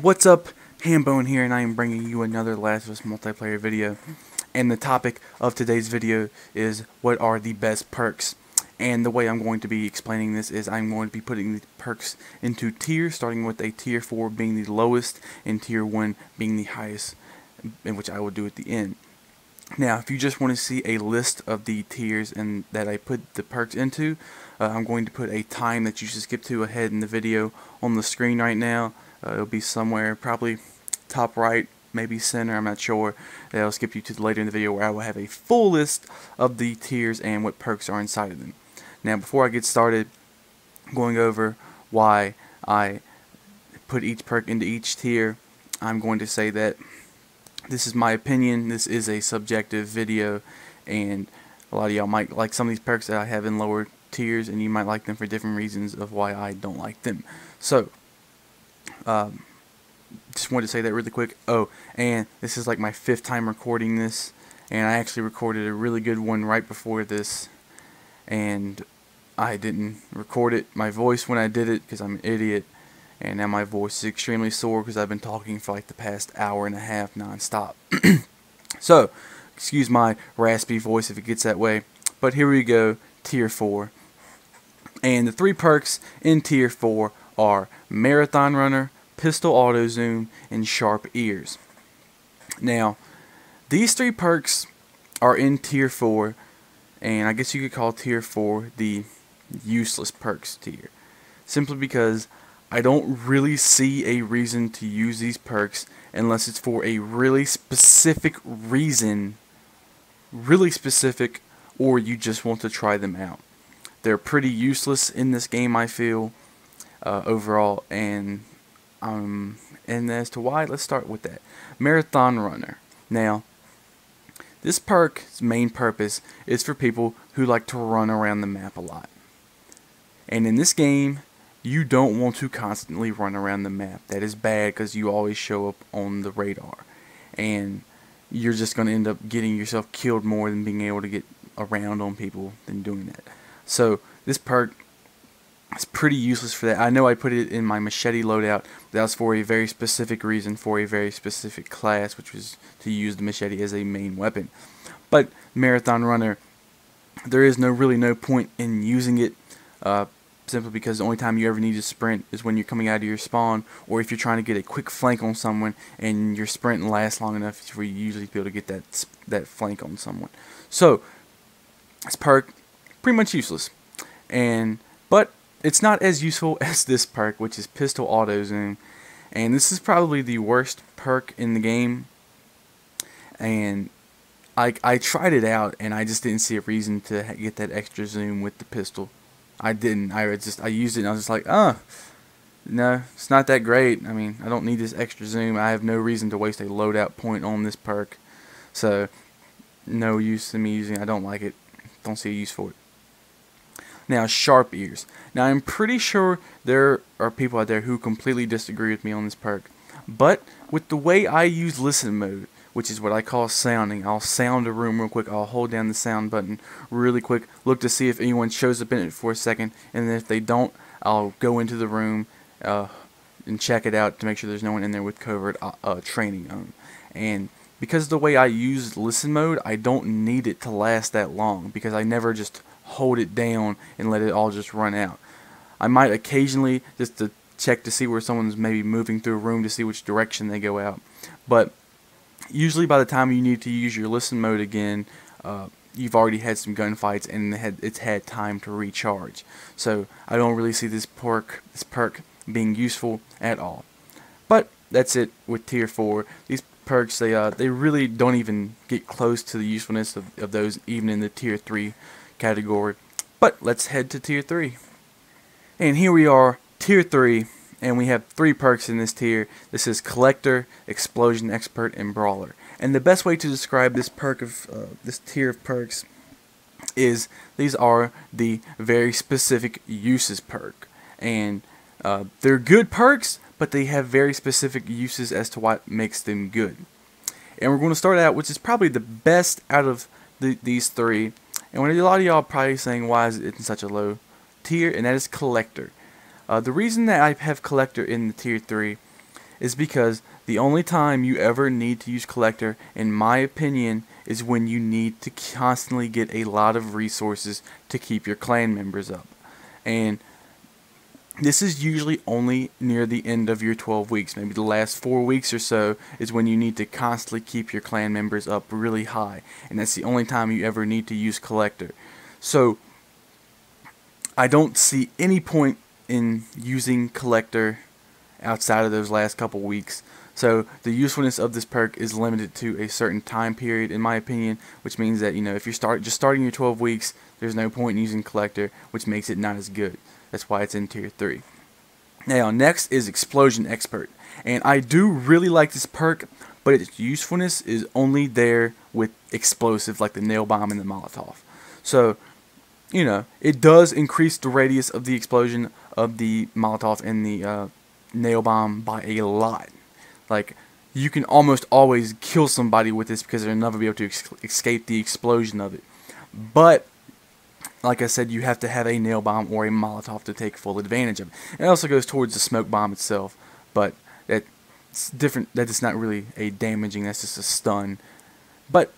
What's up, Hambone here, and I am bringing you another Last of Us multiplayer video. And the topic of today's video is what are the best perks. And the way I'm going to be explaining this is I'm going to be putting the perks into tiers, starting with a tier 4 being the lowest and tier 1 being the highest, in which I will do at the end. Now, if you just want to see a list of the tiers and that I put the perks into, I'm going to put a time that you should skip to ahead in the video on the screen right now. It'll be somewhere, probably top right, maybe center, I'm not sure. I'll skip you to later in the video where I will have a full list of the tiers and what perks are inside of them. Now, before I get started going over why I put each perk into each tier, I'm going to say that this is my opinion. This is a subjective video, and a lot of y'all might like some of these perks that I have in lower tiers, and you might like them for different reasons of why I don't like them. So, just wanted to say that really quick. Oh, and this is like my 5th time recording this, and I actually recorded a really good one right before this, and I didn't record my voice when I did it because I'm an idiot, and now my voice is extremely sore because I've been talking for like the past hour and a half non-stop. So, excuse my raspy voice if it gets that way, but here we go, tier 4. And the 3 perks in tier 4 are Marathon Runner, Pistol Auto Zoom, and Sharp Ears. Now, these 3 perks are in tier 4, and I guess you could call tier 4 the useless perks tier, simply because I don't really see a reason to use these perks unless it's for a really specific reason, or you just want to try them out. They're pretty useless in this game, I feel, overall, and as to why, let's start with that. Marathon Runner. Now, this perk's main purpose is for people who like to run around the map a lot. And in this game, you don't want to constantly run around the map. That is bad because you always show up on the radar. And you're just going to end up getting yourself killed more than being able to get around on people than doing that. So, this perk is pretty useless for that. I know I put it in my machete loadout, but that was for a very specific reason, for a very specific class, which was to use the machete as a main weapon. But Marathon Runner, there is really no point in using it, simply because the only time you ever need to sprint is when you're coming out of your spawn, or if you're trying to get a quick flank on someone and your sprint lasts long enough for you usually be able to get that flank on someone. So, this perk, pretty much useless. But it's not as useful as this perk, which is Pistol Auto Zoom, and this is probably the worst perk in the game. And I tried it out, and I just didn't see a reason to get that extra zoom with the pistol. I didn't. I used it, and I was just like, no, it's not that great. I mean, I don't need this extra zoom. I have no reason to waste a loadout point on this perk, so no use in me using it. I don't like it. Don't see a use for it. Now, Sharp Ears. Now, I'm pretty sure there are people out there who completely disagree with me on this perk. But with the way I use Listen Mode, which is what I call sounding, I'll sound a room real quick. I'll hold down the sound button really quick, look to see if anyone shows up in it for a second, and then if they don't, I'll go into the room and check it out to make sure there's no one in there with covert training on. And because of the way I use Listen Mode, I don't need it to last that long, because I never just hold it down and let it all just run out. I might occasionally just to check to see where someone's maybe moving through a room to see which direction they go out, but usually by the time you need to use your Listen Mode again, you've already had some gunfights and it's had time to recharge. So I don't really see this perk being useful at all. But that's it with tier 4. These perks, they really don't even get close to the usefulness of those even in the tier 3 category. But let's head to tier 3. And here we are, tier 3, and we have 3 perks in this tier. This is Collector, Explosion Expert, and Brawler. And the best way to describe this perk of this tier of perks is these are the very specific uses perk. And they're good perks, but they have very specific uses as to what makes them good. And we're going to start out, which is probably the best out of these 3. And when a lot of y'all are probably saying, why is it in such a low tier? And that is Collector. The reason that I have Collector in the tier 3 is because the only time you ever need to use collector, in my opinion, is when you need to constantly get a lot of resources to keep your clan members up. And this is usually only near the end of your 12 weeks. Maybe the last 4 weeks or so is when you need to constantly keep your clan members up really high. And that's the only time you ever need to use collector. So I don't see any point in using collector outside of those last couple weeks. So the usefulness of this perk is limited to a certain time period, in my opinion, which means that, if you're just starting your 12 weeks, there's no point in using collector, which makes it not as good. That's why it's in tier 3. Now, next is Explosion Expert, and I do really like this perk, but its usefulness is only there with explosives like the nail bomb and the Molotov. So, it does increase the radius of the explosion of the Molotov and the nail bomb by a lot. Like, you can almost always kill somebody with this because they'll never be able to escape the explosion of it. But, like I said, you have to have a nail bomb or a Molotov to take full advantage of it. And it also goes towards the smoke bomb itself, but that's different. That is not really a damaging, that's just a stun. But,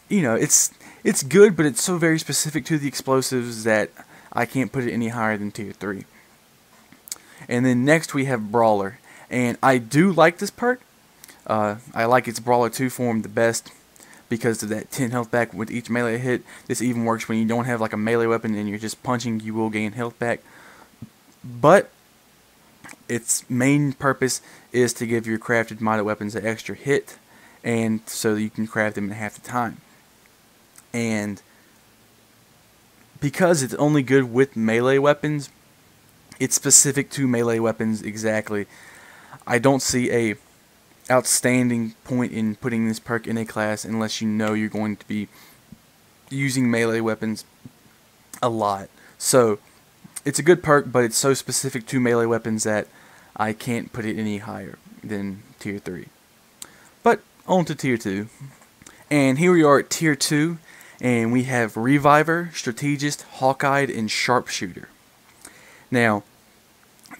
it's good, but it's so very specific to the explosives that I can't put it any higher than tier 3. And then next we have Brawler. And I do like this perk. I like its Brawler 2 form the best because of that 10 health back with each melee hit. This even works when you don't have like a melee weapon and you're just punching, you will gain health back. But its main purpose is to give your crafted modded weapons an extra hit, and so that you can craft them in half the time. And because it's only good with melee weapons, it's specific to melee weapons exactly. I don't see a outstanding point in putting this perk in a class unless you know you're going to be using melee weapons a lot. So it's a good perk, but it's so specific to melee weapons that I can't put it any higher than tier 3. But on to tier 2. And here we are at tier 2, and we have Reviver, Strategist, Hawkeye, and Sharpshooter. Now,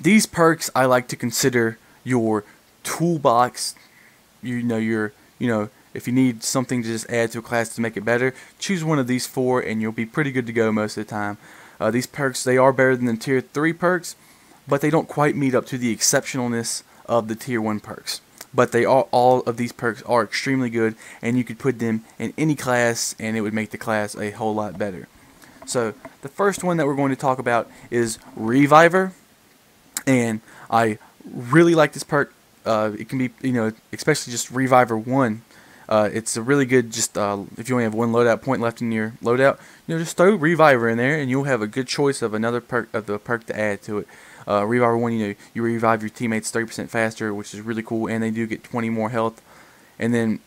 these perks I like to consider your toolbox. If you need something to just add to a class to make it better, choose one of these 4 and you'll be pretty good to go most of the time. These perks, they are better than the tier 3 perks, but they don't quite meet up to the exceptionalness of the tier 1 perks. But all of these perks are extremely good, and you could put them in any class and it would make the class a whole lot better. So the first one that we're going to talk about is Reviver, and I really like this perk. It can be, especially just Reviver 1. It's a really good, just if you only have one loadout point left in your loadout, just throw Reviver in there and you'll have a good choice of another perk, of the perk to add to it. Reviver 1, you revive your teammates 30% faster, which is really cool, and they do get 20 more health. And then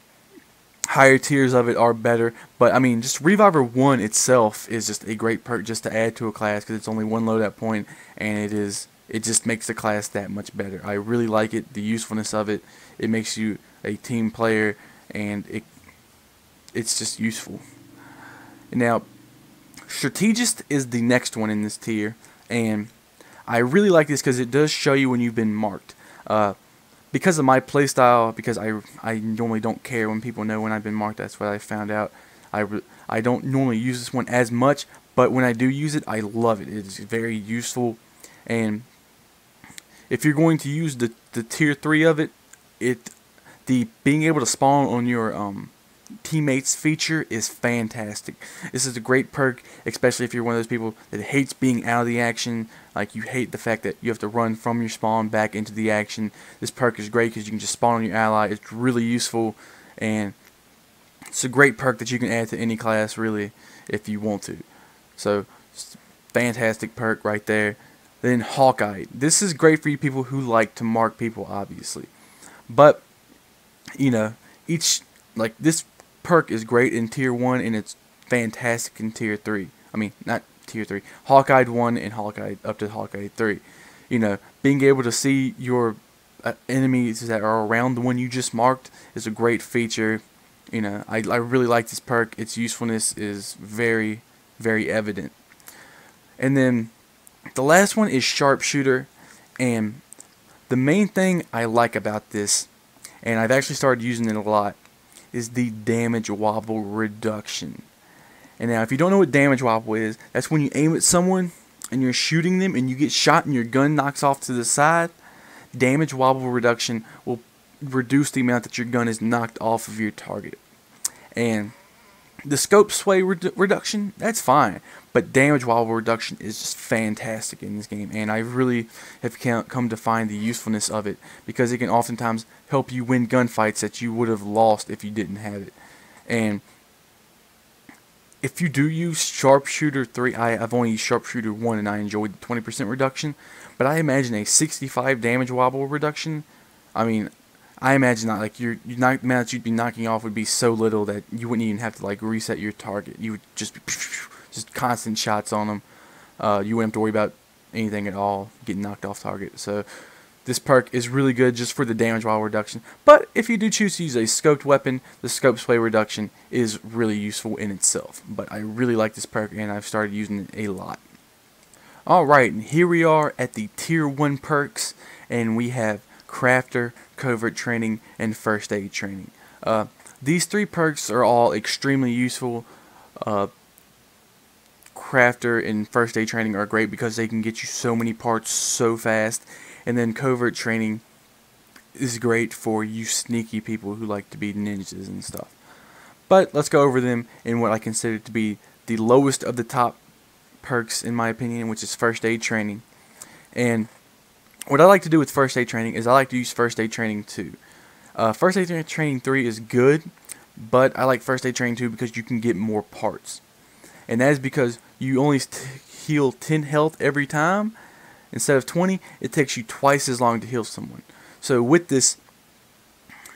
higher tiers of it are better, but I mean, just Reviver 1 itself is just a great perk just to add to a class because it's only one loadout point, and it just makes the class that much better. I really like it, the usefulness of it. It makes you a team player, and it's just useful. Now, Strategist is the next one in this tier, and I really like this because it does show you when you've been marked. Because of my playstyle, because I normally don't care when people know when I've been marked, that's what I found out. I don't normally use this one as much, but when I do use it, I love it. It's very useful, and if you're going to use the tier 3 of it, the being able to spawn on your teammates feature is fantastic. This is a great perk, especially if you're one of those people that hates being out of the action. Like, you hate the fact that you have to run from your spawn back into the action. This perk is great because you can just spawn on your ally. It's really useful, and it's a great perk that you can add to any class, really, if you want to. So, fantastic perk right there. Then Hawkeye. This is great for you people who like to mark people, obviously. But, this perk is great in tier 1 and it's fantastic in tier 3. I mean, not tier 3. Hawkeye 1 and Hawkeye up to Hawkeye 3. Being able to see your enemies that are around the one you just marked is a great feature. I really like this perk. Its usefulness is very, very evident. And then the last one is Sharpshooter, and The main thing I like about this, and I've actually started using it a lot, is the damage wobble reduction. And now if you don't know what damage wobble is, that's when you aim at someone and you're shooting them and you get shot and your gun knocks off to the side. Damage wobble reduction will reduce the amount that your gun is knocked off of your target. And the scope sway reduction, that's fine, but damage wobble reduction is just fantastic in this game, and I really have come to find the usefulness of it, because it can oftentimes help you win gunfights that you would have lost if you didn't have it. And if you do use Sharpshooter 3, I've only used Sharpshooter 1 and I enjoyed the 20% reduction, but I imagine a 65 damage wobble reduction, I imagine that the amount that you'd be knocking off would be so little that you wouldn't even have to reset your target. You would just be just constant shots on them. You wouldn't have to worry about anything at all getting knocked off target. So this perk is really good just for the damage wobble reduction. But if you do choose to use a scoped weapon, the scope sway reduction is really useful in itself. But I really like this perk and I've started using it a lot. Alright, and here we are at the tier 1 perks, and we have Crafter, Covert Training, and First Aid Training. These 3 perks are all extremely useful. Crafter and First Aid Training are great because they can get you so many parts so fast, and then Covert Training is great for you sneaky people who like to be ninjas and stuff. But let's go over them in what I consider to be the lowest of the top perks in my opinion, which is First Aid Training. And what I like to do with First Aid Training is I like to use First Aid Training 2. First Aid Training 3 is good, but I like First Aid Training 2 because you can get more parts. And that is because you only heal 10 health every time. Instead of 20, it takes you twice as long to heal someone. So with this,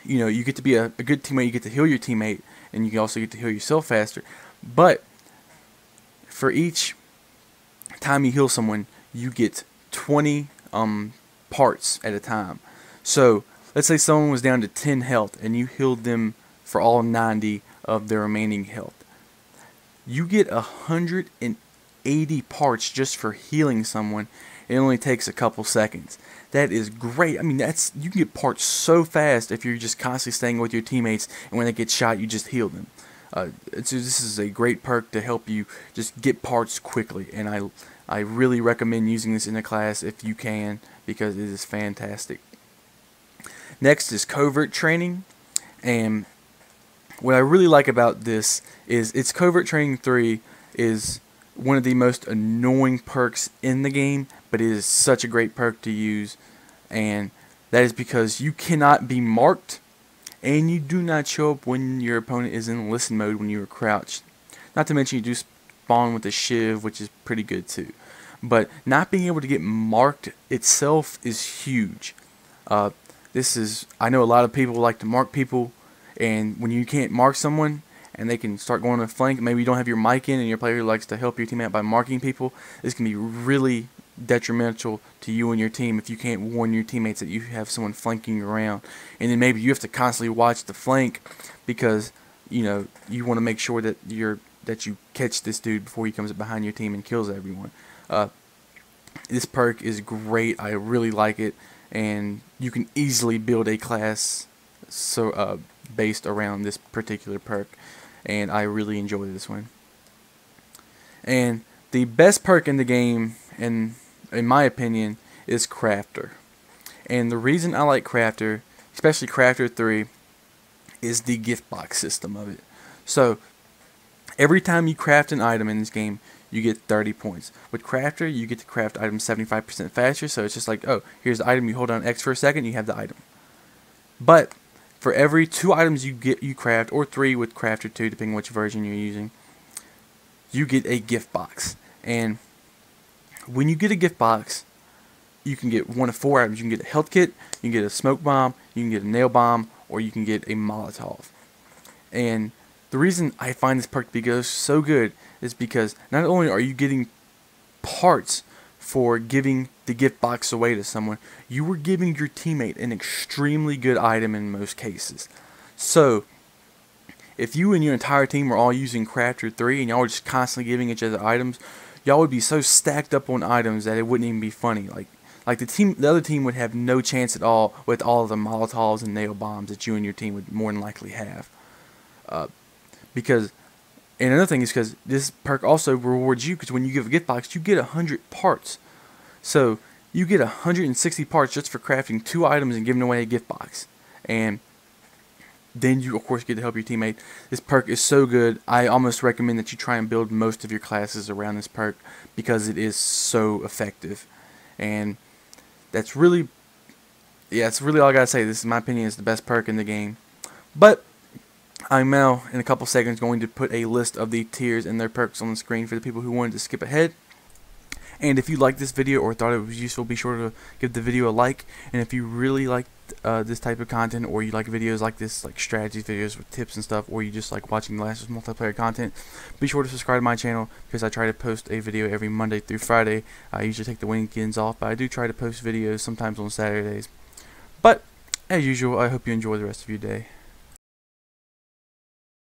you get to be a good teammate, you get to heal your teammate, and you can also get to heal yourself faster. But for each time you heal someone, you get 20 parts at a time. So let's say someone was down to 10 health and you healed them for all 90 of their remaining health. You get 180 parts just for healing someone. It only takes a couple seconds. That is great. You can get parts so fast if you're just constantly staying with your teammates, and when they get shot you just heal them. This is a great perk to help you just get parts quickly, and I really recommend using this in a class if you can, because it is fantastic. Next is Covert Training, and what I really like about this is its Covert Training 3 is one of the most annoying perks in the game, but it is such a great perk to use, and that is because you cannot be marked, and you do not show up when your opponent is in listen mode when you are crouched. Not to mention you do spawn with a shiv, which is pretty good too. But not being able to get marked itself is huge. I know a lot of people like to mark people, and when you can't mark someone and they can start going to the flank, maybe you don't have your mic in and your player likes to help your team out by marking people, this can be really detrimental to you and your team if you can't warn your teammates that you have someone flanking around. And then maybe you have to constantly watch the flank because you want to make sure that you catch this dude before he comes up behind your team and kills everyone. This perk is great. I really like it, and you can easily build a class based around this particular perk, and I really enjoy this one. And the best perk in the game, in my opinion, is Crafter. And the reason I like Crafter, especially Crafter 3, is the gift box system of it. So every time you craft an item in this game, you get 30 points. With Crafter, you get to craft items 75% faster, so it's just like, oh, here's the item, you hold on X for a second, you have the item. But for every 2 items you craft, or 3 with Crafter 2, depending on which version you're using, you get a gift box. And when you get a gift box, you can get one of 4 items. You can get a health kit, you can get a smoke bomb, you can get a nail bomb, or you can get a Molotov. And the reason I find this perk to be so good is because not only are you getting parts for giving the gift box away to someone, you were giving your teammate an extremely good item in most cases. So if you and your entire team were all using Crafter 3 and y'all were just constantly giving each other items, y'all would be so stacked up on items that it wouldn't even be funny. Like the other team would have no chance at all with all of the Molotovs and nail bombs that you and your team would more than likely have. Because, and another thing is because this perk also rewards you, because when you give a gift box, you get 100 parts. So you get 160 parts just for crafting 2 items and giving away a gift box. And then you of course get to help your teammate. This perk is so good. I almost recommend that you try and build most of your classes around this perk because it is so effective. And that's really, yeah, that's really all I gotta say. This, in my opinion, is the best perk in the game. But I'm now in a couple seconds going to put a list of the tiers and their perks on the screen for the people who wanted to skip ahead. And if you liked this video or thought it was useful, be sure to give the video a like. And if you really like this type of content, or you like videos like this, like strategy videos with tips and stuff, or you just like watching Last of Us multiplayer content, be sure to subscribe to my channel, because I try to post a video every Monday through Friday. I usually take the weekends off, but I do try to post videos sometimes on Saturdays. But as usual, I hope you enjoy the rest of your day.